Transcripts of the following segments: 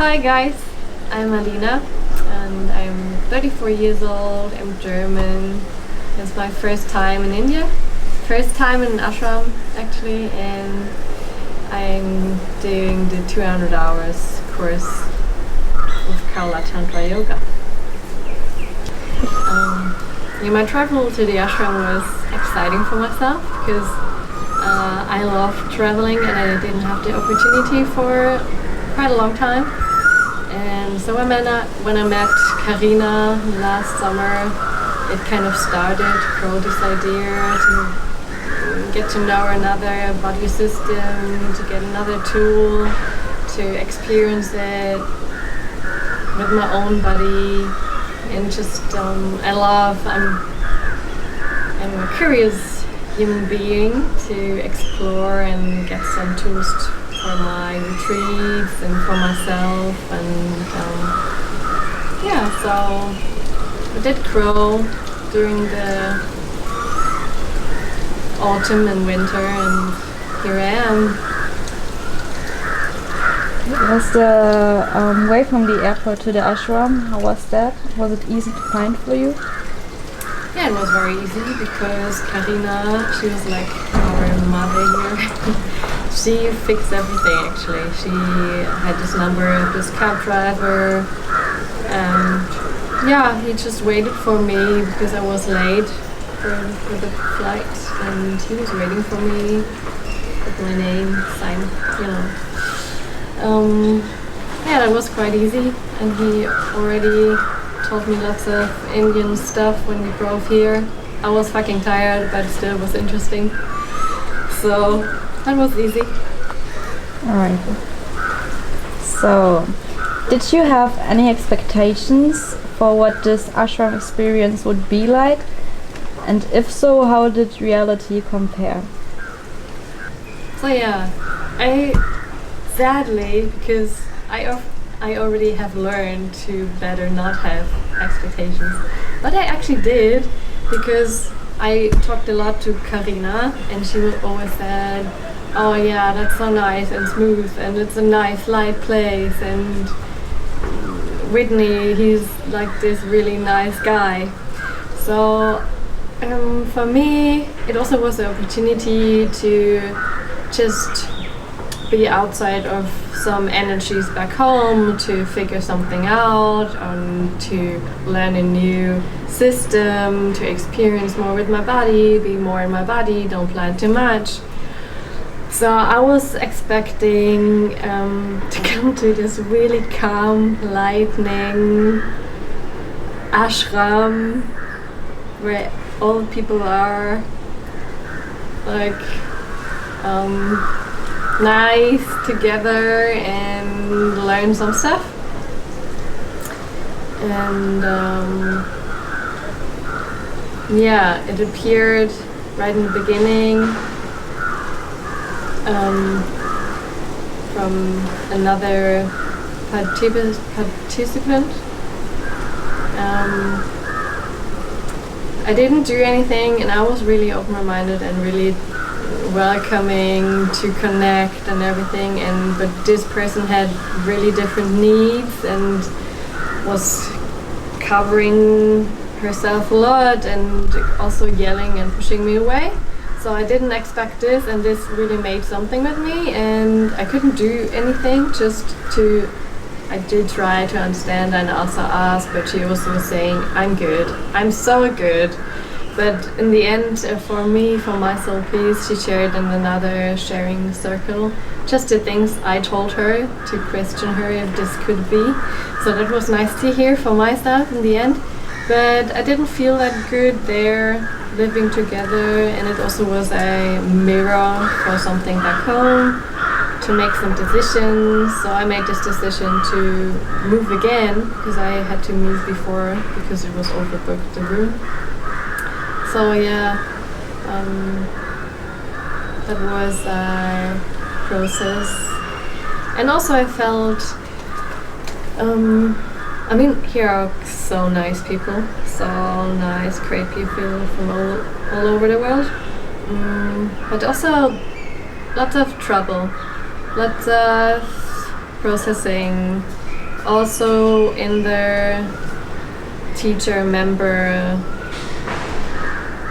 Hi guys, I'm Alina and I'm 34 years old, I'm German. It's my first time in India, first time in Ashram actually, and I'm doing the 200 hours course with Kula Tantra Yoga. My travel to the ashram was exciting for myself because I love traveling and I didn't have the opportunity for quite a long time. And so when I met Karina last summer, it kind of started to grow this idea to get to know another body system, to get another tool, to experience it with my own body. And just I'm a curious human being to explore and get some tools for my retreats and for myself, and so it did grow during the autumn and winter, and here I am. Was the way from the airport to the ashram, how was that? Was it easy to find for you? Yeah, it was very easy because Karina, she was like our mother here. She fixed everything actually. She had this number of this cab driver. He just waited for me because I was late for the flight, and he was waiting for me with my name signed, that was quite easy, and he already told me lots of Indian stuff when we drove here. I was fucking tired, but still was interesting. So that was easy. Alright. So, did you have any expectations for what this ashram experience would be like? And if so, how did reality compare? So sadly, because I already have learned to better not have expectations. But I actually did, because I talked a lot to Karina, and she always said, oh yeah, that's so nice and smooth, and it's a nice light place, and Whitney, he's like this really nice guy. So for me, it also was an opportunity to just be outside of some energies back home, to figure something out, to learn a new system, to experience more with my body, be more in my body, don't plan too much. So I was expecting to come to this really calm, lightning ashram where all the people are like nice together and learn some stuff. And it appeared right in the beginning from another participant. I didn't do anything, and I was really open-minded and really welcoming to connect and everything, but this person had really different needs and was covering herself a lot and also yelling and pushing me away. So I didn't expect this, and this really made something with me, and I couldn't do anything, I did try to understand and also ask, but she also was saying, I'm good, I'm so good. But in the end, for me, for my soul peace, she shared in another sharing circle just the things I told her, to question her if this could be. So that was nice to hear for myself in the end. But I didn't feel that good there, living together, and it also was a mirror for something back home, to make some decisions. So I made this decision to move again, because I had to move before because it was overbooked, the room. So that was a process. And also I felt, here are so nice people, so nice, great people from all over the world. But also lots of trouble, lots of processing, also in the teacher member,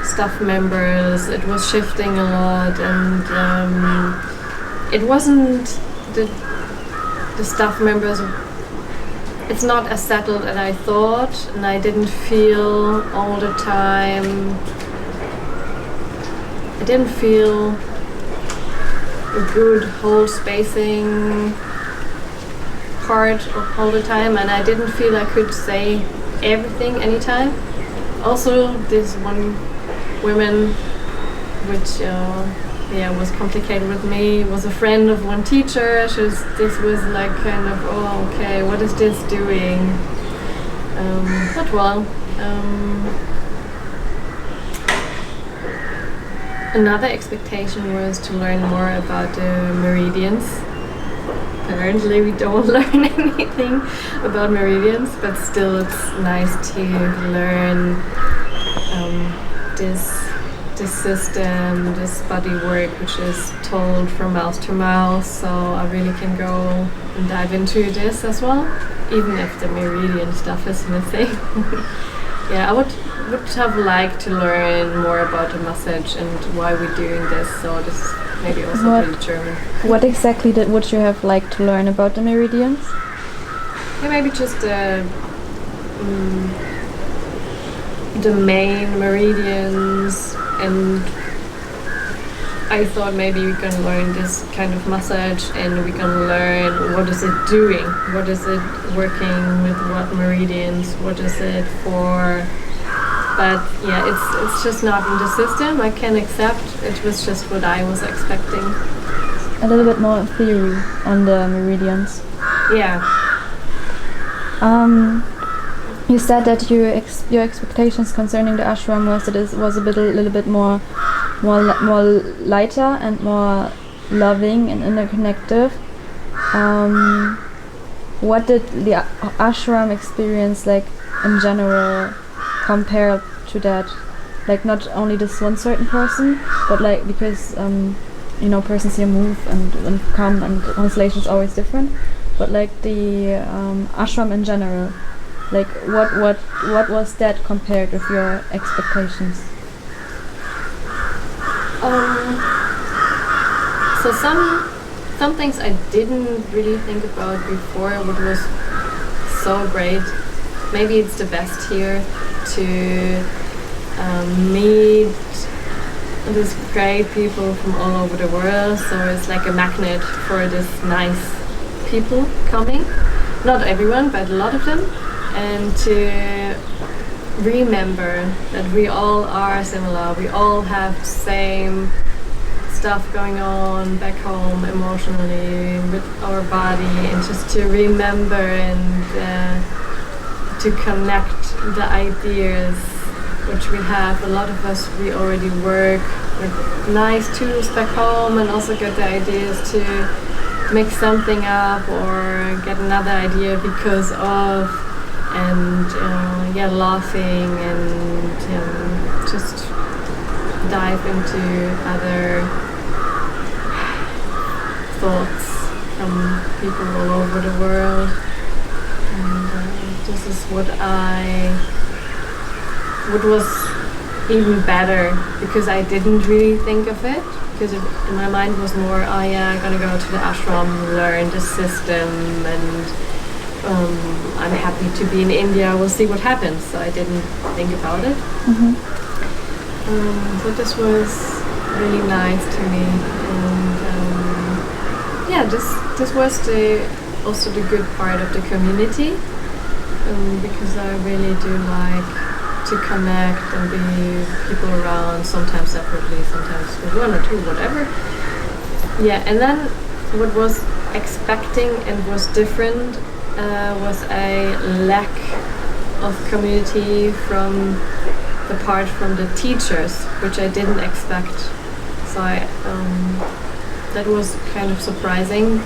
staff members, it was shifting a lot, and it wasn't the staff members. It's not as settled as I thought, and I didn't feel all the time. I didn't feel a good whole spacing part of all the time, and I didn't feel I could say everything anytime. Also, this one woman, which was complicated with me, was a friend of one teacher. This was like kind of, oh, okay, what is this doing? But well, another expectation was to learn more about the meridians. Apparently we don't learn anything about meridians, but still it's nice to learn this system, this body work, which is told from mouth to mouth. So I really can go and dive into this as well, even if the meridian stuff is missing. Yeah, I would have liked to learn more about the message and why we're doing this. So this maybe also in German. What exactly would you have liked to learn about the meridians? Yeah, maybe just the main meridians, and I thought maybe we can learn this kind of message, and we can learn what is it doing, what is it working with, what meridians, what is it for. But yeah, it's just not in the system. I can accept. It was just what I was expecting. A little bit more theory on the meridians. Yeah. You said that your expectations concerning the ashram was that it was a little bit more lighter and more loving and interconnective. What did the ashram experience like in general compare to that? Like not only this one certain person, but like because persons here move and come, and the constellation is always different. But like the ashram in general. Like what was that compared with your expectations? So some things I didn't really think about before, what was so great. Maybe it's the best here to meet these great people from all over the world. So it's like a magnet for this nice people coming. Not everyone, but a lot of them. And to remember that we all are similar, we all have the same stuff going on back home emotionally with our body, and just to remember and to connect the ideas which we have. A lot of us, we already work with nice tools back home, and also get the ideas to make something up or get another idea because of, and laughing and just dive into other thoughts from people all over the world. And this is what was even better, because I didn't really think of it, because in my mind was more, I'm gonna go to the ashram, learn the system, and I'm happy to be in India, we'll see what happens. So I didn't think about it. Mm-hmm. So this was really nice to me, and this was also the good part of the community, because I really do like to connect and be people around, sometimes separately, sometimes with one or two, whatever. Yeah, and then what was expecting and was different was a lack of community from the teachers, which I didn't expect. So that was kind of surprising,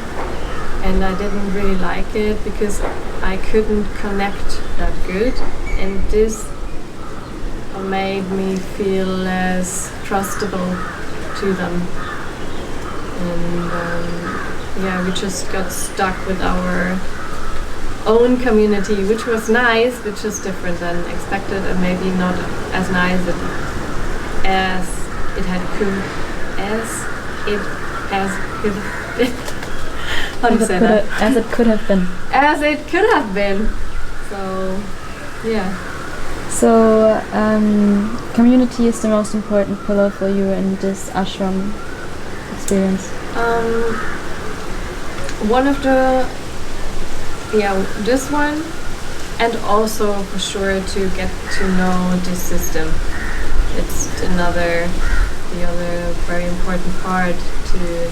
and I didn't really like it because I couldn't connect that good, and this made me feel less trustable to them. And we just got stuck with our own community, which was nice, which is different than expected, and maybe not as nice as it had could as it has could been. How do you say that? As it could have been. As it could have been. So, yeah. So, community is the most important pillar for you in this ashram experience. One of the, this one, and also for sure to get to know this system. It's the other very important part to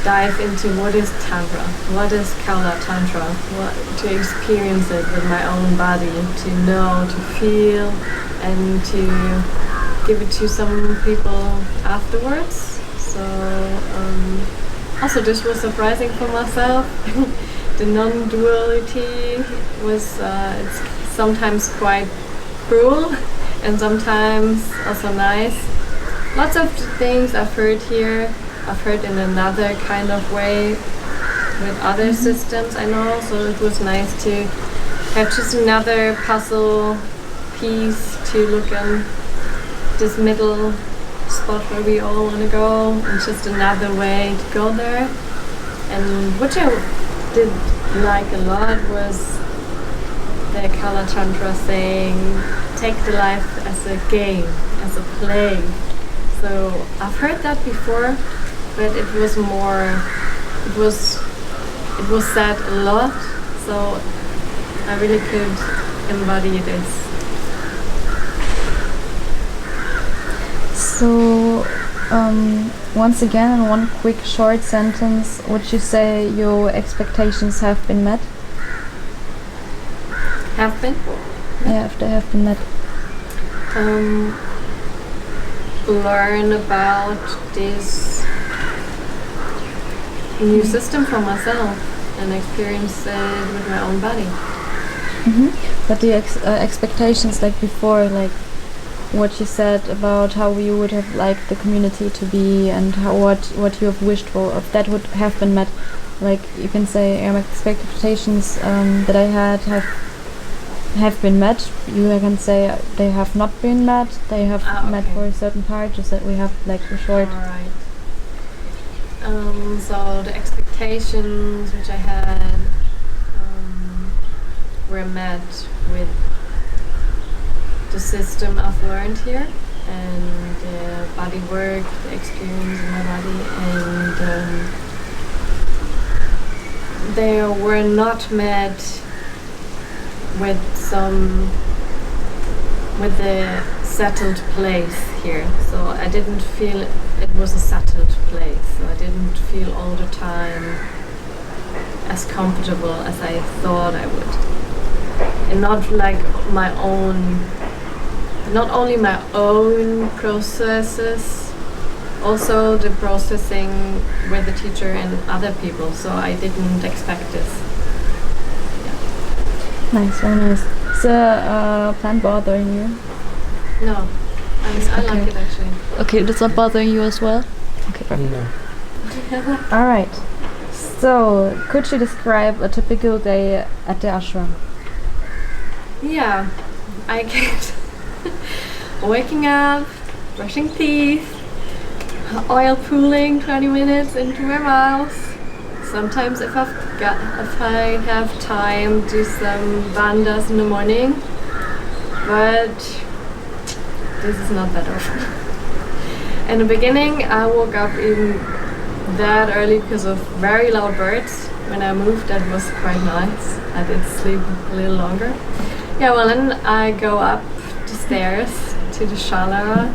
dive into what is Tantra, what is Kula Tantra, to experience it with my own body, to know, to feel, and to give it to some people afterwards. So also this was surprising for myself. The non-duality was it's sometimes quite cruel and sometimes also nice. Lots of things I've heard here, I've heard in another kind of way with other systems I know, so it was nice to have just another puzzle piece to look in this middle spot where we all want to go, and just another way to go there. And what I did like a lot was the Kula Tantra saying, take the life as a game, as a play. So I've heard that before, but it was said a lot, so I really could embody this. So, once again, in one quick short sentence, would you say your expectations have been met? Have been? Yeah, if they have been met. Learn about this new system for myself and experience it with my own body. But the expectations, like before, like what you said about how you would have liked the community to be and what you have wished for, if that would have been met, like you can say expectations that I had have been met. You can say they have not been met. They have met for a certain part. Just that we have like a short. Alright. So the expectations which I had were met with the system I've learned here and the body work, the experience in my body, and they were not met with the settled place here. So I didn't feel it was a settled place. So I didn't feel all the time as comfortable as I thought I would. And not like my own, not only my own processes, also the processing with the teacher and other people. So I didn't expect this. Nice, very nice. Is the plant bothering you? No, I like it actually. Okay, that's not bothering you as well? Okay, perfect. No. Alright, so could you describe a typical day at the ashram? Yeah, I get waking up, brushing teeth, oil pooling 20 minutes into my mouth. Sometimes if I have time, do some bandhas in the morning, but this is not that often. In the beginning, I woke up even that early because of very loud birds. When I moved, that was quite nice. I did sleep a little longer. Yeah, well, then I go up the stairs to the shala,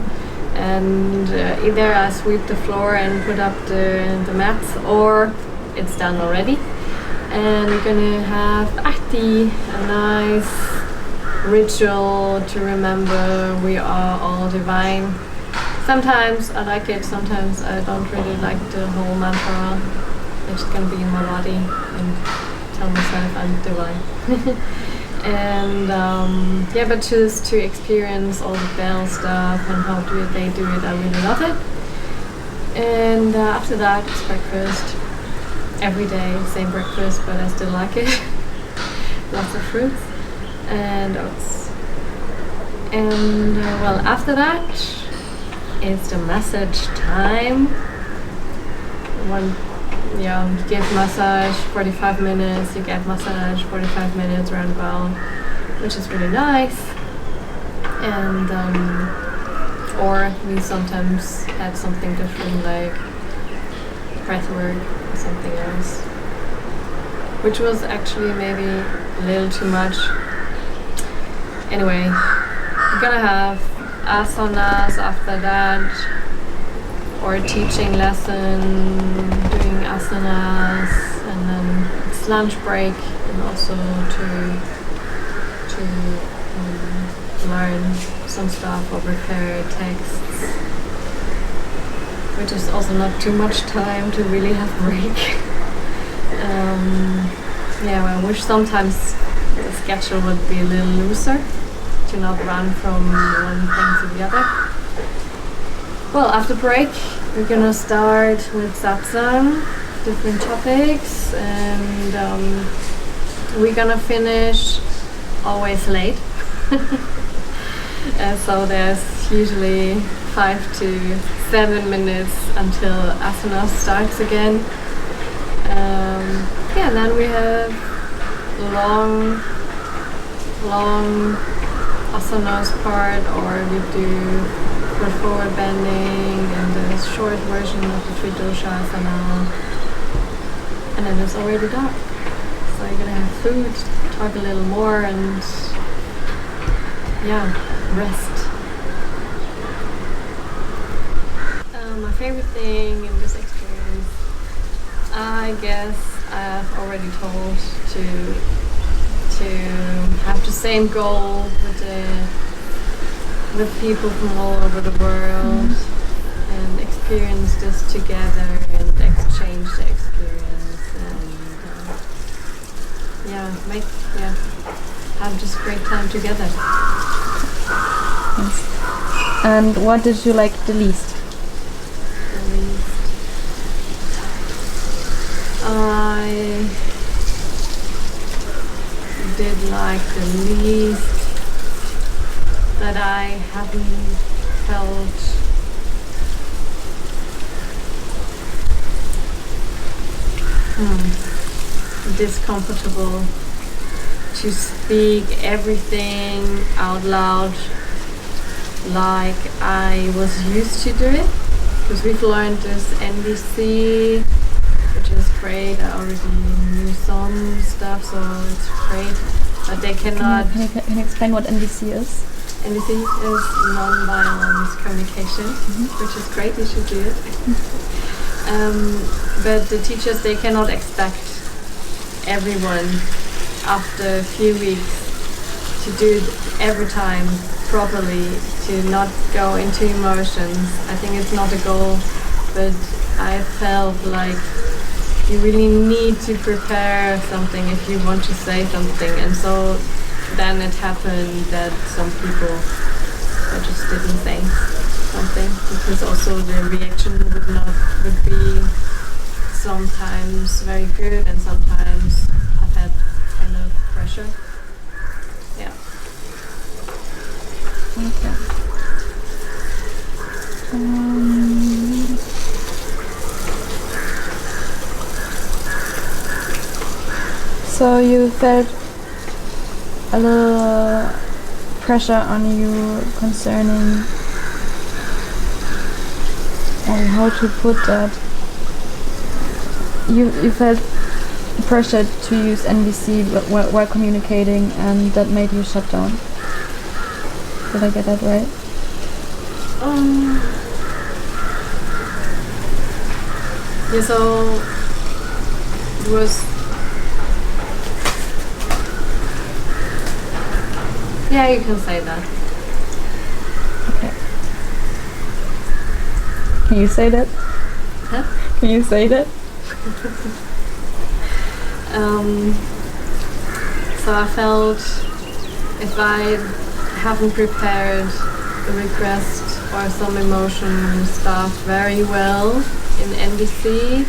and either I sweep the floor and put up the mats, or it's done already. And we're gonna have ahti, a nice ritual to remember we are all divine. Sometimes I like it, sometimes I don't really like the whole mantra. It's just gonna be in my body and tell myself I'm divine. And yeah, but just to experience all the bell stuff and how they do it, I really love it. And after that, it's breakfast. Every day, same breakfast, but I still like it. lots of fruits and oats. And well, after that is the massage time. You give massage 45 minutes, you get massage 45 minutes roundabout, which is really nice. And or we sometimes had something different, like breathwork or something else, which was actually maybe a little too much. Anyway, we're gonna have asanas after that, or a teaching lesson, doing asanas, and then it's lunch break, and also to learn some stuff or prepare texts, which is also not too much time to really have a break. I wish sometimes the schedule would be a little looser, to not run from one thing to the other. Well, after break, we're gonna start with satsang, different topics, and we're gonna finish always late. So there's usually 5 to 7 minutes until asana starts again. And then we have long asanas part, or we do foot forward bending and the short version of the Tridosha asana. And then it's already dark. So you're gonna have food, talk a little more, and rest. My favorite thing in this experience, I guess I've already told, to have the same goal with people from all over the world, and experience this together and exchange the experience, and have just great time together. Yes. And what did you like the least? I did like the least that I haven't felt discomfortable to speak everything out loud like I was used to do it, because we've learned this NVC, which is great. I already knew some stuff, so it's great, but they cannot... Can you explain what NVC is? NVC is non-violence communication, which is great, you should do it. But the teachers, they cannot expect everyone after a few weeks to do it every time properly, to not go into emotions. I think it's not a goal, but I felt like you really need to prepare something if you want to say something, and so then it happened that some people just didn't say something, because also the reaction would be sometimes very good, and sometimes I've had kind of pressure. Yeah. Okay. So you felt a little pressure on you concerning, how to put that. You felt pressure to use NVC while communicating, and that made you shut down. Did I get that right? Yeah, so it was... Yeah, you can say that. Okay. Can you say that? Huh? Can you say that? So I felt if I haven't prepared the request or some emotion stuff very well in NVC,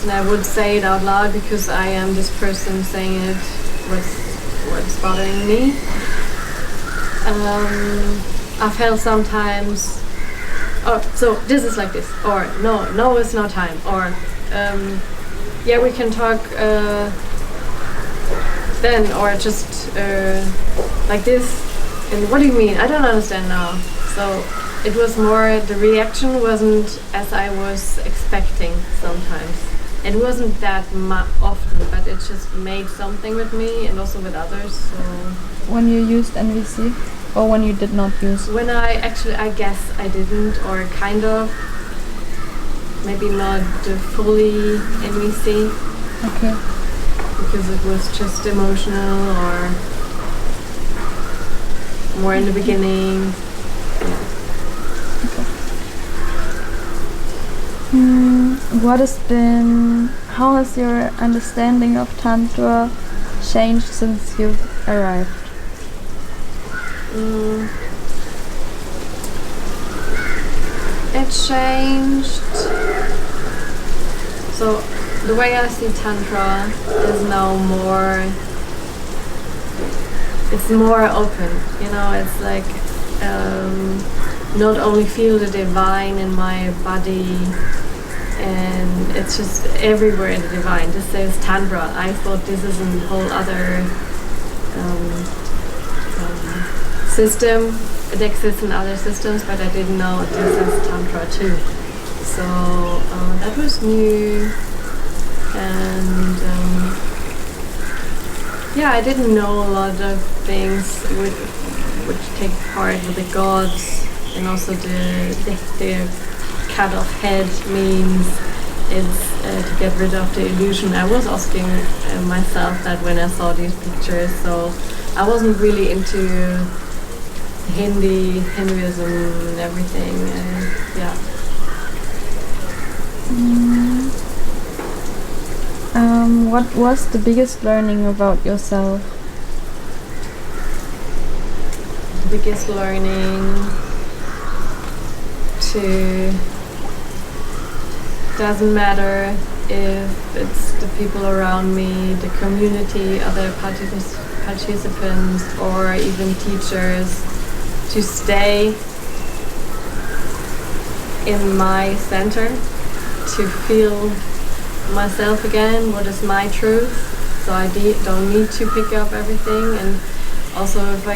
and I would say it out loud because I am this person saying it with what's bothering me. I felt sometimes, oh, so this is like this, or no, it's not time, or yeah, we can talk then, or just like this. And what do you mean? I don't understand now. So it was more, the reaction wasn't as I was expecting sometimes. It wasn't that often, but it just made something with me and also with others. So when you used NVC, or when you did not use? When I guess I didn't, or kind of, maybe not fully NVC. Okay. Because it was just emotional, or more in the beginning. Yeah. How has your understanding of Tantra changed since you've arrived? It changed. So the way I see Tantra is now it's more open. You know, it's like not only feel the divine in my body, and it's just everywhere the divine. This says Tantra. I thought this is a whole other system. It exists in other systems, but I didn't know this is Tantra too. So that was new, and yeah, I didn't know a lot of things which take part with the gods, and also the cut off head means is to get rid of the illusion. I was asking myself that when I saw these pictures, so I wasn't really into Hinduism and everything. Yeah. What was the biggest learning about yourself? The biggest learning doesn't matter if it's the people around me, the community, other participants, or even teachers, to stay in my center, to feel myself again, what is my truth. So I don't need to pick up everything, and also if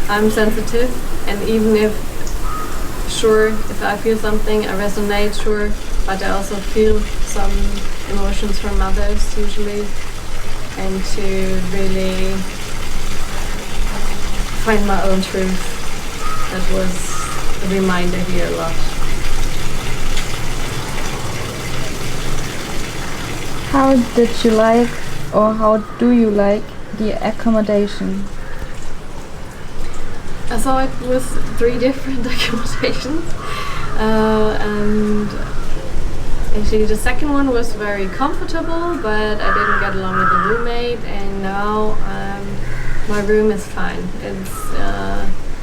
I'm sensitive, and even if I feel something, I resonate, sure, but I also feel some emotions from others usually, and to really find my own truth. That was a reminder here a lot. How did you like, or how do you like, the accommodation? So it was 3 different accommodations, and actually the second one was very comfortable, but I didn't get along with the roommate, and now my room is fine. It's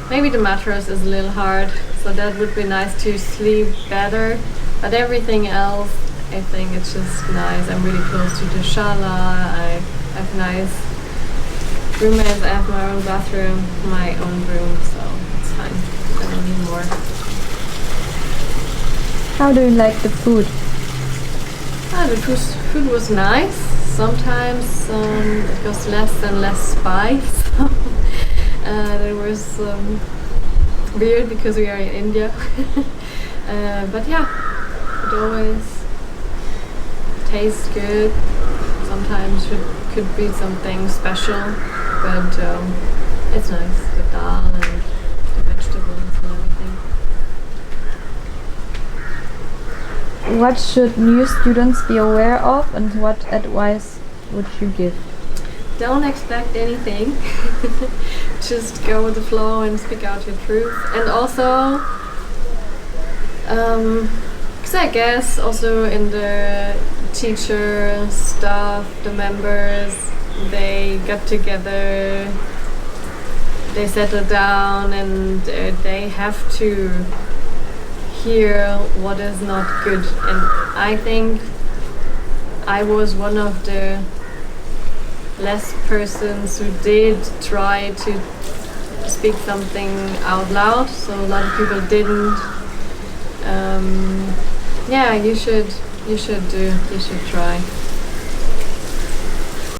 maybe the mattress is a little hard, so that would be nice to sleep better, but everything else, I think it's just nice. I'm really close to the shala, I have nice roommates, I have my own bathroom, my own room, so it's fine. I don't need more. How do you like the food? The food was nice. Sometimes it was less and less spice. It was weird because we are in India. But yeah, it always tastes good. Sometimes it could be something special, but it's nice, the dal and the vegetables and everything. What should new students be aware of, and what advice would you give? Don't expect anything. Just go with the flow and speak out your truth. And also, because I guess also in the teacher, staff, the members, they got together, they settle down, and they have to hear what is not good. And I think I was one of the less persons who did try to speak something out loud. So a lot of people didn't. Yeah, you should try.